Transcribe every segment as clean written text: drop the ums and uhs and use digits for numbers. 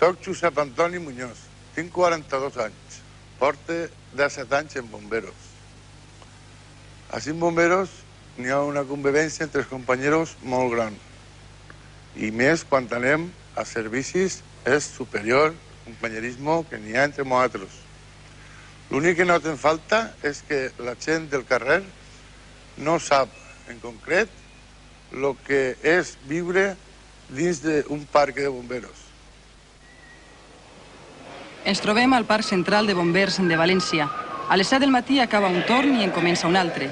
Soc Josep Antoni Muñoz, tinc 42 anys, porto 17 anys en bomberos. Així en bomberos n'hi ha una convivència entre els companyeros molt gran. I més quan anem a servicis és superior companyerisme que n'hi ha entre nosaltres. L'únic que noten falta és que la gent del carrer no sap en concret el que és viure dins d'un parc de bomberos. Ens trobem al Parc Central de Bombers de València. A les 7 del matí acaba un torn i en comença un altre.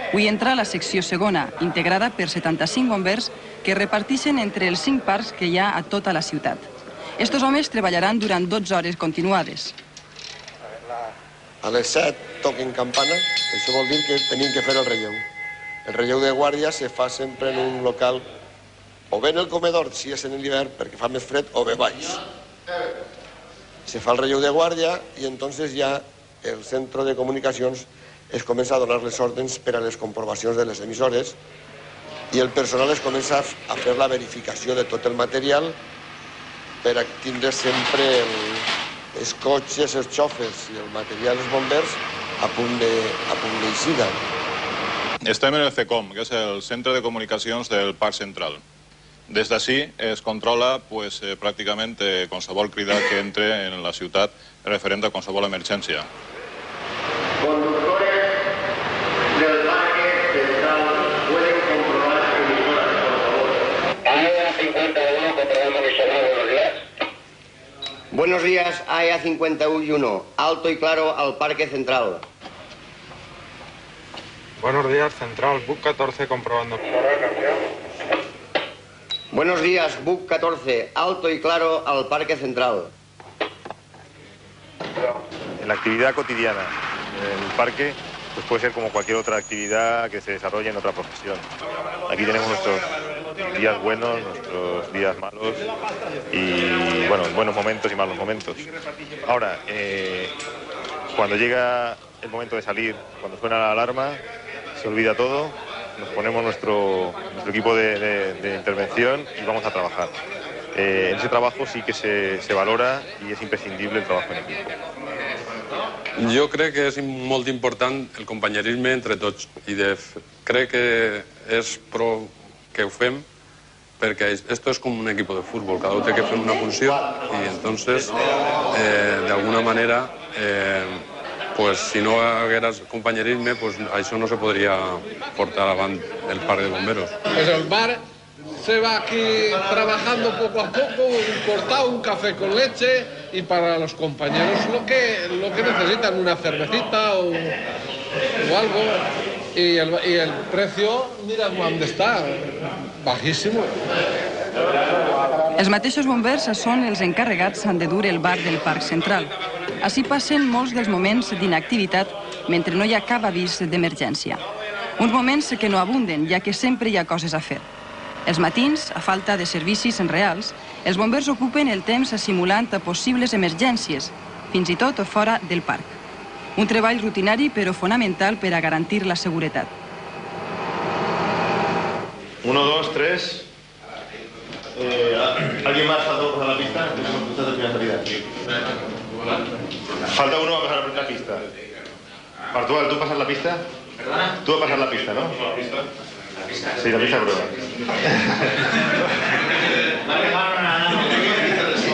Avui entra la secció segona, integrada per 75 bombers que reparteixen entre els 5 parcs que hi ha a tota la ciutat. Estos homes treballaran durant 12 hores continuades. A les 7 toquen campana, això vol dir que tenim que fer el relleu. El relleu de guàrdia se fa sempre en un local, o bé en el comedor, si és en l'hivern, perquè fa més fred, o bé baix. Se fa el relleu de guàrdia i entonces ja el centre de comunicacions es comença a donar les ordres per a les comprovacions de les emissores i el personal es comença a fer la verificació de tot el material per a tindre sempre els cotxes, els xòfers i el material dels bombers a punt d'eixida. Estem en el CECOM, que és el Centre de Comunicacions del Parc Central. Des d'ací es controla pràcticament qualsevol crida que entre en la ciutat referent a qualsevol emergència. Conductores del Parque Central pueden comprobar sus emisoras, por favor. AEA 51, comprobando emisora, buenos días. Buenos días, AEA 51, alto y claro al Parque Central. Buenos días, Central, BUC 14, comprobando. Buenos días, BUC 14, alto y claro al Parque Central. En la actividad cotidiana en el parque pues puede ser como cualquier otra actividad que se desarrolle en otra profesión. Aquí tenemos nuestros días buenos, nuestros días malos y bueno, buenos momentos y malos momentos. Ahora, cuando llega el momento de salir, cuando suena la alarma, se olvida todo, nos ponemos nuestro equipo de intervención y vamos a trabajar. En ese trabajo sí que se valora i és imprescindible el treball en equip. Jo crec que és molt important el companyerisme entre tots i crec que és prou que ho fem perquè esto es com un equip de futbol, cada un té que fer una funció i entonces de alguna manera pues si no haguera compañerisme, pues això no se podría portar avant el parc de bomberos. Pues el bar se va aquí trabajando poco a poco, un cortado, un café con leche y para los compañeros lo que necesitan, una cervecita o algo. Y el precio, mira dónde está, bajísimo. Els mateixos bombers són els encarregats de dur el bar del Parc Central. Així passen molts dels moments d'inactivitat mentre no hi ha cap avís d'emergència. Uns moments que no abunden, ja que sempre hi ha coses a fer. Els matins, a falta de servicis reals, els bombers ocupen el temps simulant possibles emergències, fins i tot fora del parc. Un treball rutinari però fonamental per a garantir la seguretat. 1, 2, 3... ¿Alguien más falta por pasar la pista? Falta uno a pasar la primera pista. Bartual, ¿tú pasas la pista? ¿Perdona? Tú vas a pasar la pista, ¿no? ¿La pista? Sí, la pista prueba.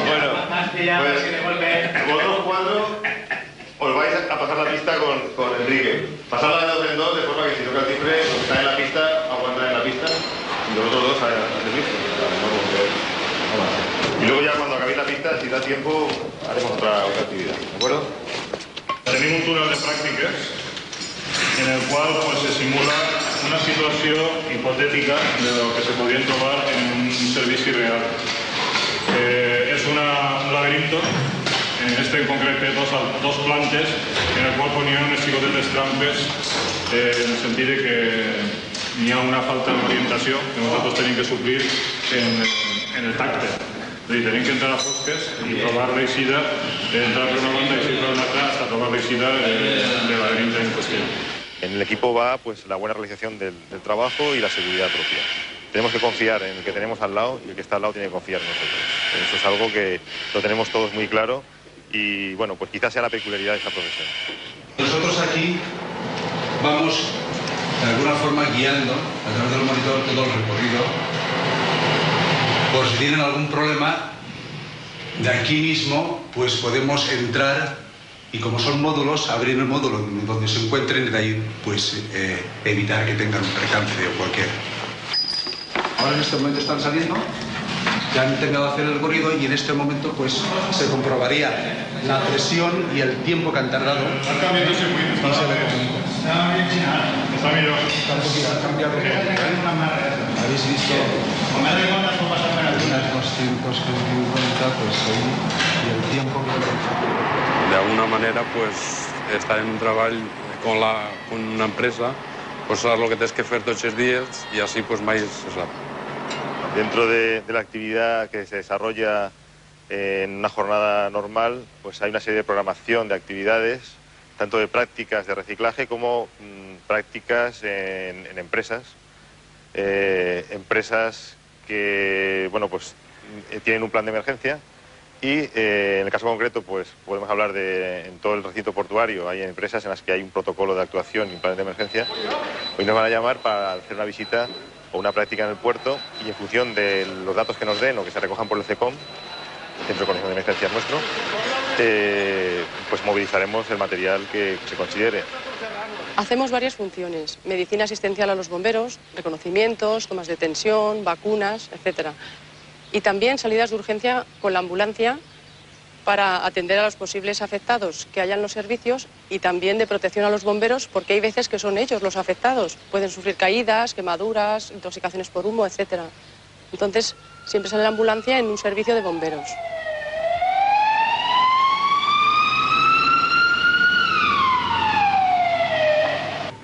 Bueno, pues vosotros 4 os vais a pasar la pista con Enrique. Pasarla de 2 en 2 de forma que si toca el timbre, los que están en la pista aguantan en la pista y los otros 2 a servicio. Y luego ya cuando acabéis la pista, si da tiempo, haremos otra actividad, ¿de acuerdo? Tenim un túnel de pràctiques en el qual se simula una situació hipotètica de lo que se podria trobar en un servici real. És un laberinto, en este en concret té dos plantes, en el qual ponien unes xicotetes trampes en el sentit que hi ha una falta d'orientació que nosaltres tenim que suplir en el tacte. És a dir, tenim que entrar a fosques i trobar l'eixida, entrar per una banda i eixir per una altra hasta trobar l'eixida del laberinto en cuestión. En el equipo va pues la buena realización del trabajo y la seguridad propia. Tenemos que confiar en el que tenemos al lado y el que está al lado tiene que confiar en nosotros. Eso es algo que lo tenemos todos muy claro y, bueno, pues quizás sea la peculiaridad de esta profesión. Nosotros aquí vamos, de alguna forma, guiando a través del monitor todo el recorrido. Por si tienen algún problema, de aquí mismo, pues podemos entrar y, como son módulos, abrir el módulo donde se encuentren y de ahí, pues, evitar que tengan un percance o cualquier. Ahora en este momento están saliendo, ya han terminado de hacer el recorrido y en este momento, pues, se comprobaría la presión y el tiempo que han tardado. Ha cambiado el circuito. Está mejor. Ha cambiado. Habéis visto unas 250, pues ahí, y el tiempo que... De alguna manera, pues, estar en un trabajo con una empresa, pues saber lo que tienes que hacer todos los días y así, pues, más rápido. Dentro de la actividad que se desarrolla en una jornada normal, pues hay una serie de programación de actividades, tanto de prácticas de reciclaje como prácticas en empresas. Empresas que, bueno, pues tienen un plan de emergencia y en el caso concreto, pues podemos hablar de en todo el recinto portuario hay empresas en las que hay un protocolo de actuación y un plan de emergencia. Hoy nos van a llamar para hacer una visita o una práctica en el puerto y en función de los datos que nos den o que se recojan por el CECOM, el Centro de Coordinación de Emergencias nuestro, pues movilizaremos el material que se considere. Hacemos varias funciones: medicina asistencial a los bomberos, reconocimientos, tomas de tensión, vacunas, etc. Y también salidas de urgencia con la ambulancia para atender a los posibles afectados que hayan los servicios y también de protección a los bomberos, porque hay veces que son ellos los afectados. Pueden sufrir caídas, quemaduras, intoxicaciones por humo, etc. Entonces, siempre sale la ambulancia en un servicio de bomberos.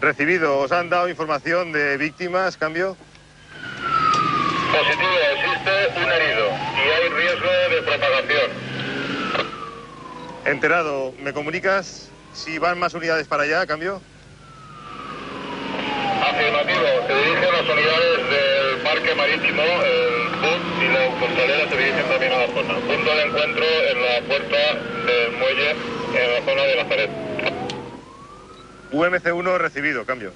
Recibido, ¿os han dado información de víctimas, cambio? Positivo, existe un herido y hay riesgo de propagación. Enterado, ¿me comunicas si van más unidades para allá, cambio? Afirmativo, se dirigen las unidades del parque marítimo, el BUT y la controlera se dirigen también a la zona. Punto de encuentro en la puerta del muelle, en la zona de Nazaret. UMC1 recibido, cambio.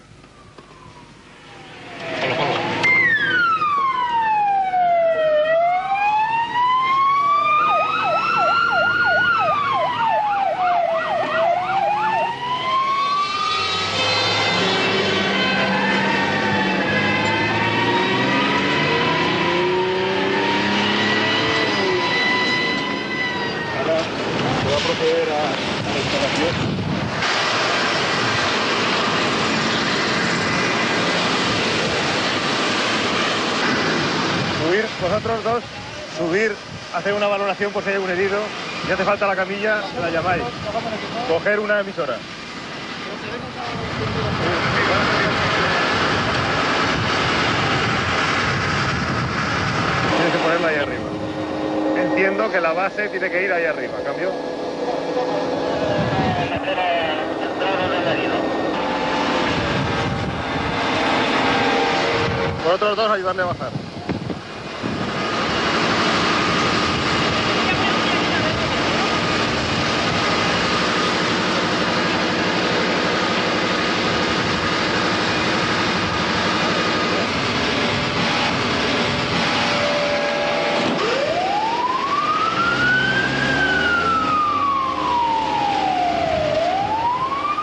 Ahora voy a proceder a la instalación. Subir, vosotros dos, subir, hacer una valoración por si hay un herido. Si hace falta la camilla, la llamáis. Coger una emisora. Tienes que ponerla ahí arriba. Entiendo que la base tiene que ir ahí arriba, ¿cambio? Vosotros dos ayudarle a bajar.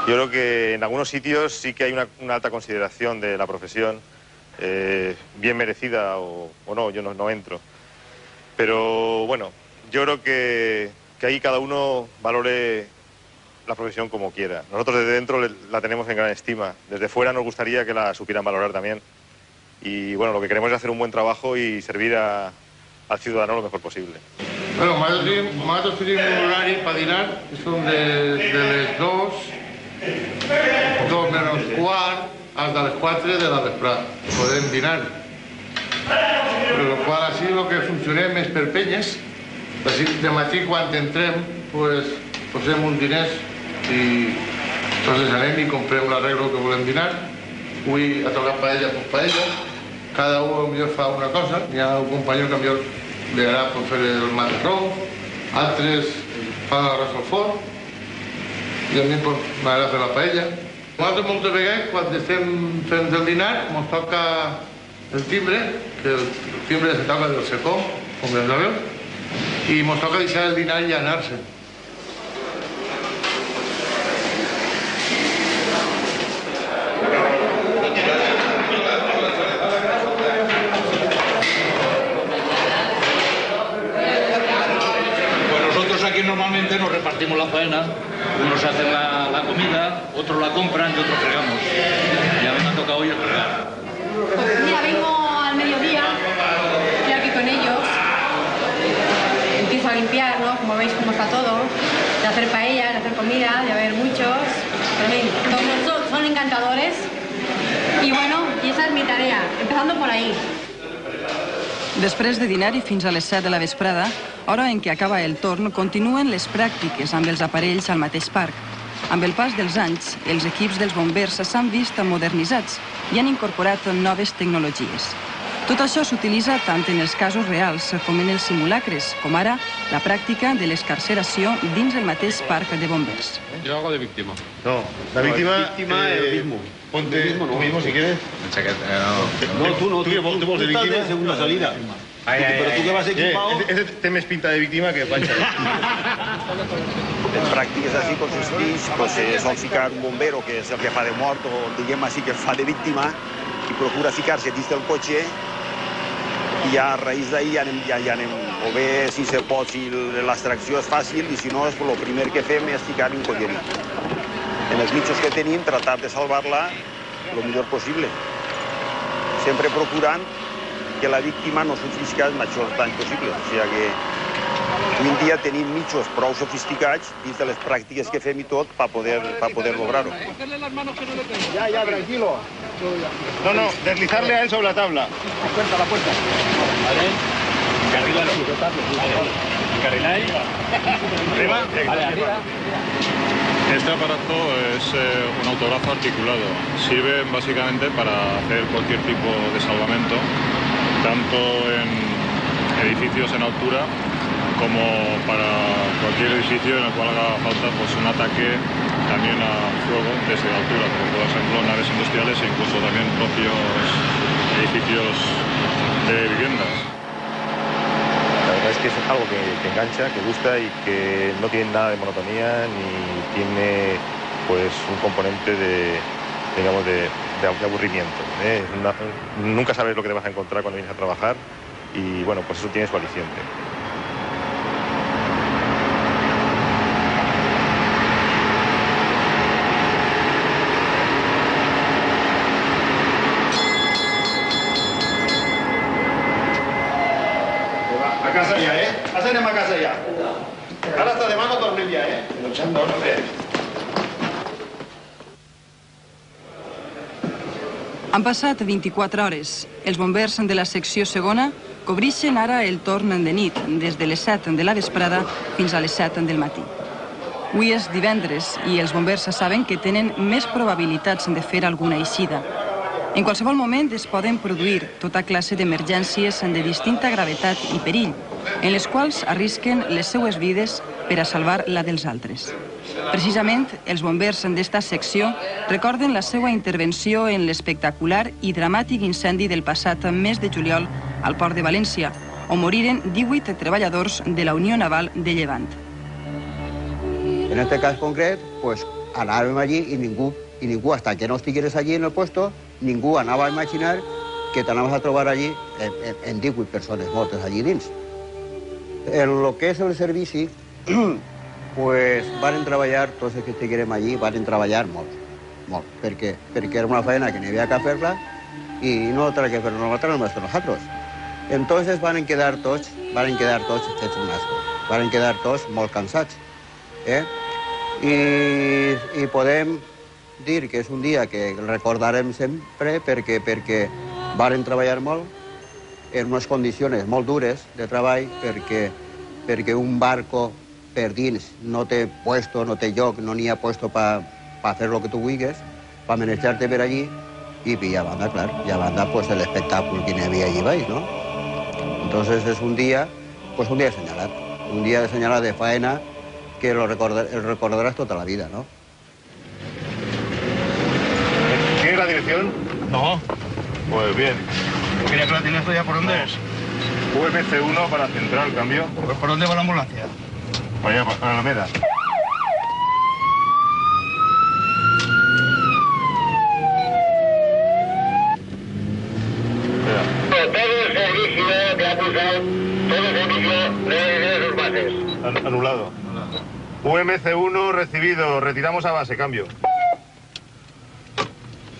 Yo creo que en algunos sitios sí que hay una alta consideración de la profesión, bien merecida o no, yo no entro. Pero bueno, yo creo que ahí cada uno valore la profesión como quiera. Nosotros desde dentro la tenemos en gran estima. Desde fuera nos gustaría que la supieran valorar también. Y bueno, lo que queremos es hacer un buen trabajo y servir al ciudadano lo mejor posible. Bueno, nosaltres tenim un horari per dinar, que són de les 2 menos quart, hasta les 4 de la vesprada. Podem dinar. Per lo qual, així el que funcionem és per penyes. Així, de matí, quan entrem, pues, posem uns diners i entonces anem i comprem l'arreglo que volem dinar. Avui ha tocat paella, pues paella. Cada un millor fa una cosa. Hi ha un company que millor li agrada fer el macarró, altres fan el resolfort, i a mi m'agrada fer la paella. Nosaltres moltes vegades, quan estem fent el dinar, ens toca el timbre, que el timbre se toca del secom, com ja sabeu, i ens toca deixar el dinar i anar-se. Aquí normalmente nos repartimos la faena, unos hacen la comida, otros la compran y otros fregamos. Y a mí me ha tocado hoy el fregar. Mira, vengo al mediodía, estoy aquí con ellos, empiezo a limpiar, ¿no? Como veis cómo está todo, de hacer paella, de hacer comida, de haber muchos, todos son encantadores. Y bueno, y esa es mi tarea, empezando por ahí. Després de dinar i fins a les 7 de la vesprada, hora en què acaba el torn, continuen les pràctiques amb els aparells al mateix parc. Amb el pas dels anys, els equips dels bombers s'han vist modernitzats i han incorporat noves tecnologies. Tot això s'utilitza tant en els casos reals com en els simulacres, com ara la pràctica de l'escarceració dins el mateix parc de bombers. Yo hago de víctima. No, la víctima es lo mismo. Ponte tú mismo si quieres. No, tú no. Tú vols de víctima. De segunda salida. Pero tú que vas equipado... Ese té més pinta de víctima que panxa. En pràctiques així consisteix, sol ficar un bombero, que és el que fa de mort, o diguem així que fa de víctima, i procura ficar-se dins del cotxe, i ja a raïs d'ahir ja anem, o bé si se pot, si l'extracció és fàcil, i si no, el primer que fem és ficar un collerí. En els mitjos que tenim, tratar de salvar-la el millor possible, sempre procurant que la víctima no sofrisca el major dany possible. O sigui que avui en dia tenim mitjos prou sofisticats dins de les pràctiques que fem i tot per poder lograr-ho. Ya, tranquilo. No, deslizarle a él sobre la tabla. La puerta. Vale. Encarrilar. Encarrilar. Arriba. Vale, arriba. Este aparato es un autobrazo articulado. Sirve básicamente para hacer cualquier tipo de salvamento, tanto en edificios en altura como para cualquier edificio en el cual haga falta un ataque también a fuego desde altura, como por ejemplo naves industriales e incluso también propios edificios de viviendas. La verdad es que es algo que engancha, que gusta y que no tiene nada de monotonía ni tiene pues un componente de aburrimiento. Nunca sabes lo que te vas a encontrar cuando vienes a trabajar y bueno, pues eso tiene su aliciente. A casa ja, Ara anem a casa ja. Ara hasta demà no tornem ja, No sé. Han passat 24 hores. Els bombers de la secció segona cobreixen ara el torn de nit, des de les 7 de la vesprada fins a les 7 del matí. Avui és divendres i els bombers saben que tenen més probabilitats de fer alguna eixida. En qualsevol moment es poden produir tota classe d'emergències de distinta gravetat i perill, en les quals arrisquen les seues vides per a salvar la dels altres. Precisament, els bombers d'esta secció recorden la seva intervenció en l'espectacular i dramàtic incendi del passat mes de juliol al port de València, on moriren 18 treballadors de la Unió Naval de Llevant. En este cas concret, pues anàvem allí i ningú, hasta que no estigueres allí en el puesto, ningú anava a imaginar que t'anaves a trobar allí en 18 persones mortes allí dins. En lo que és el servici, pues van treballar, tots els que estiguérem allí, van treballar molt, perquè era una feina que n'hi havia que fer-la i no otra que fer-la només que nosaltres. Entonces van quedar tots fets un asco, van quedar tots molt cansats. I podem dir que és un dia que recordarem sempre perquè van treballar molt en unes condicions molt dures de treball perquè un barco per dins no té puesto, no té lloc, no n'hi ha puesto per fer el que tu vulguis, per manejar-te per allí i a banda, clar, i a banda pues, l'espectacle que n'hi havia allí baix, no? Entonces es un día de señalar, un día de señalar de faena que lo recordarás toda la vida, ¿no? ¿Tienes la dirección? No. Pues bien. Yo quería que la tienes ya por dónde es. UMC1 para Central, cambio. Pues ¿por dónde va la ambulancia? Para allá, para Alameda. Anulado. UMC1 recibido, retiramos a base, cambio.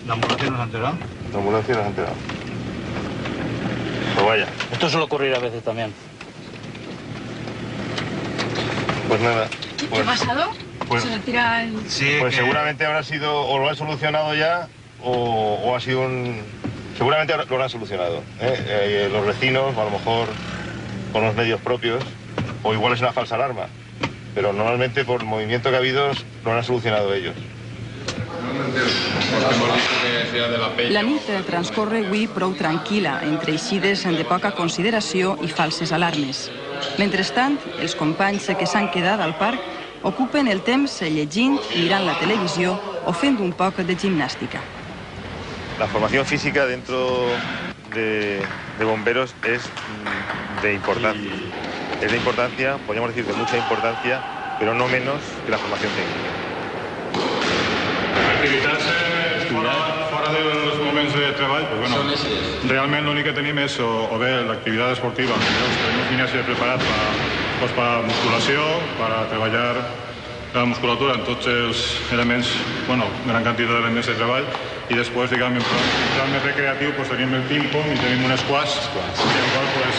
¿La ambulancia nos ha enterado? La ambulancia nos ha enterado. Pues vaya. Esto suele ocurrir a veces también. Pues nada. ¿Qué ha pasado? Pues, ¿Se retira el...? Sí, pues seguramente habrá sido, o lo han solucionado ya, o ha sido un... Seguramente lo han solucionado. Los vecinos, o a lo mejor con los medios propios, o igual es una falsa alarma. Pero normalmente por el movimiento que ha habido lo han solucionado ellos. La nit transcorre avui prou tranquil·la, entre eixides de poca consideració i falses alarmes. Mentrestant, els companys que s'han quedat al parc ocupen el temps llegint, mirant la televisió o fent un poc de gimnàstica. La formación física dentro de bomberos es de importancia. Es de importancia, podríamos decir de mucha importancia, però no menos que la formación técnica. Activitats fora dels moments de treball, pues bueno, realment l'únic que tenim és o bé l'activitat esportiva, tenim un gimnàs preparat per a musculació, per a treballar la musculatura en tots els elements, bueno, gran quantitat d'elements de treball, i després, diguem, en plan més recreatiu, pues tenim el ping-pong i tenim un squash, en el qual, pues,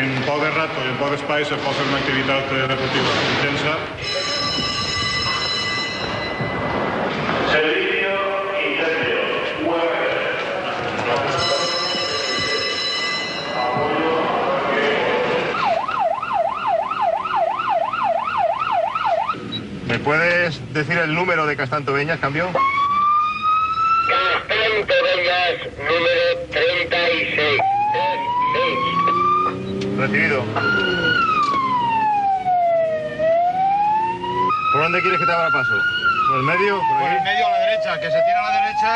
en poc de rato i en poc espai se pot fer una activitat deportiva intensa. ¿Me puedes decir el número de Castantoveñas, cambio? Castantoveñas, número 36. Recibido. ¿Por dónde quieres que te abra paso? ¿Por el medio? Por el medio a la derecha, que se tira a la derecha.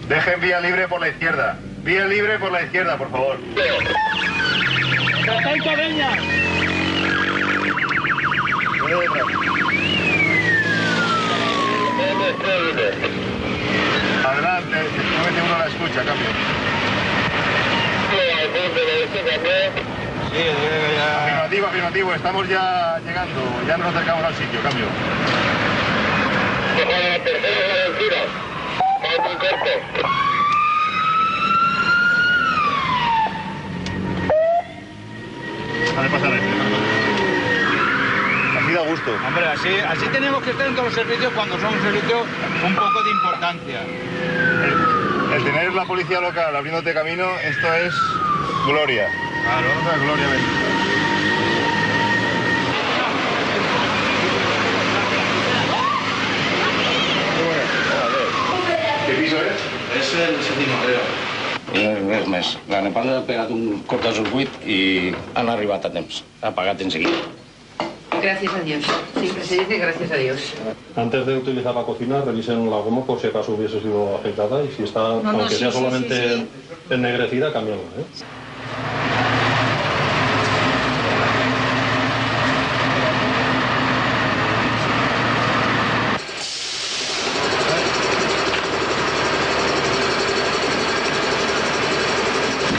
Dejen vía libre por la izquierda. Vía libre por la izquierda, por favor. Castantoveñas. Adelante, 91 la escucha, cambio. Sí, ya... Afirmativo, afirmativo, estamos ya llegando, ya nos acercamos al sitio, cambio. Vale, pasar este. Así da gusto. Hombre, así tenemos que estar en todos los servicios cuando son un servicio un poco de importancia. El tener la policía local abriéndote camino, esto es gloria. Claro, otra gloria bendita. ¿Qué piso es? Es el séptimo, creo. Res més. La Nepal ha pegat un cortocircuit i han arribat a temps. Ha apagat enseguida. Gracias a Dios. Siempre se dice gracias a Dios. Antes de utilizar la cocina, revisen la goma por si acaso hubiese sido afectada y si está, aunque sea solamente ennegrecida, cambiamos, ¿eh?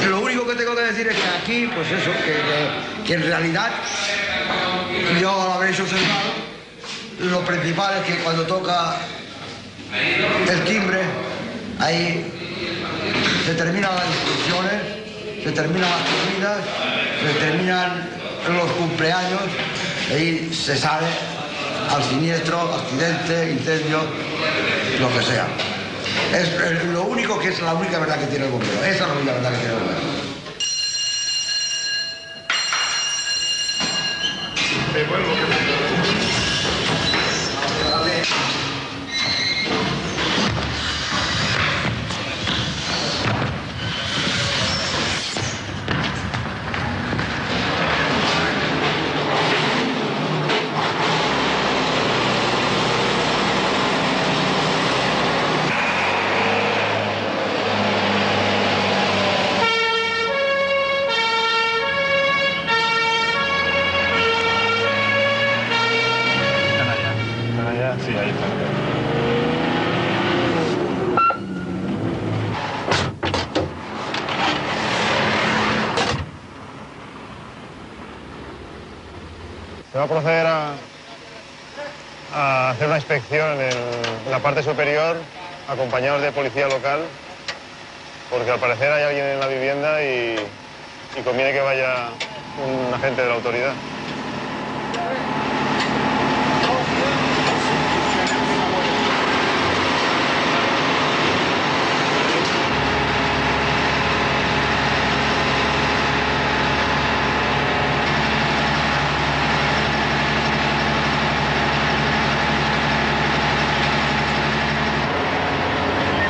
Lo único que tengo que decir es que aquí, pues eso, que en realidad, yo lo habréis observado, lo principal es que cuando toca el timbre, ahí se terminan las discusiones, se terminan las comidas, se terminan los cumpleaños, ahí se sale al siniestro, accidente, incendio, lo que sea. Es lo único que es la única verdad que tiene el bombero. Esa es la única verdad que tiene el bombero. Se va a proceder a hacer una inspección en la parte superior, acompañados de policía local, porque al parecer hay alguien en la vivienda y conviene que vaya un agente de la autoridad.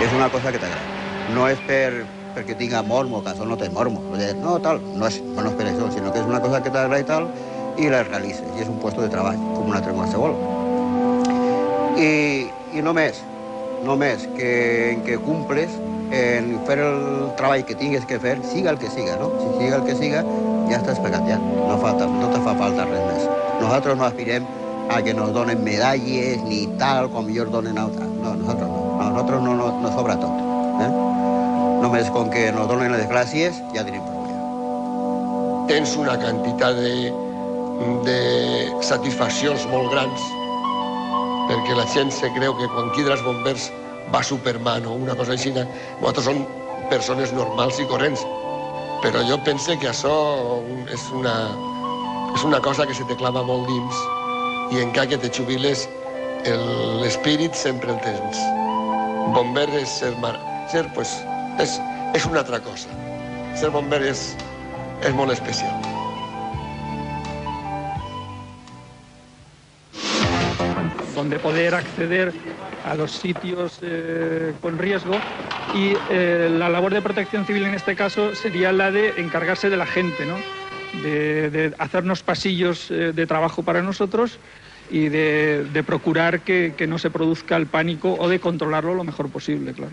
És una cosa que t'agrada. No és perquè tinga mormo, que això no té mormo. No, tal, no és per això, sinó que és una cosa que t'agrada i tal, i la realitzes. I és un lloc de treball, com un altre qualsevol. I només que cumples en fer el treball que tingues que fer, siga el que siga, no? Si siga el que siga, ja estàs pegat ja. No te fa falta res més. Nosaltres no aspirem a que nos donen medalles ni tal, com millor donen a altres. No, nosaltres no. A nosaltres no sobra tot. Només com que nos donen les gràcies ja tenim prou. Tens una quantitat de satisfaccions molt grans perquè la gent se creu que quan queda els bombers va Superman o una cosa així. Nosaltres som persones normals i corrents, però jo pense que això és una cosa que se te clava molt dins i encara que te jubiles l'espírit sempre el tens. Bomber és ser pues, és una altra cosa. Ser bomber és molt especial. Donde poder acceder a los sitios con riesgo y la labor de protección civil en este caso sería la de encargarse de la gente, ¿no? De hacernos pasillos de trabajo para nosotros y de procurar que no se produzca el pánico o de controlarlo lo mejor posible, claro.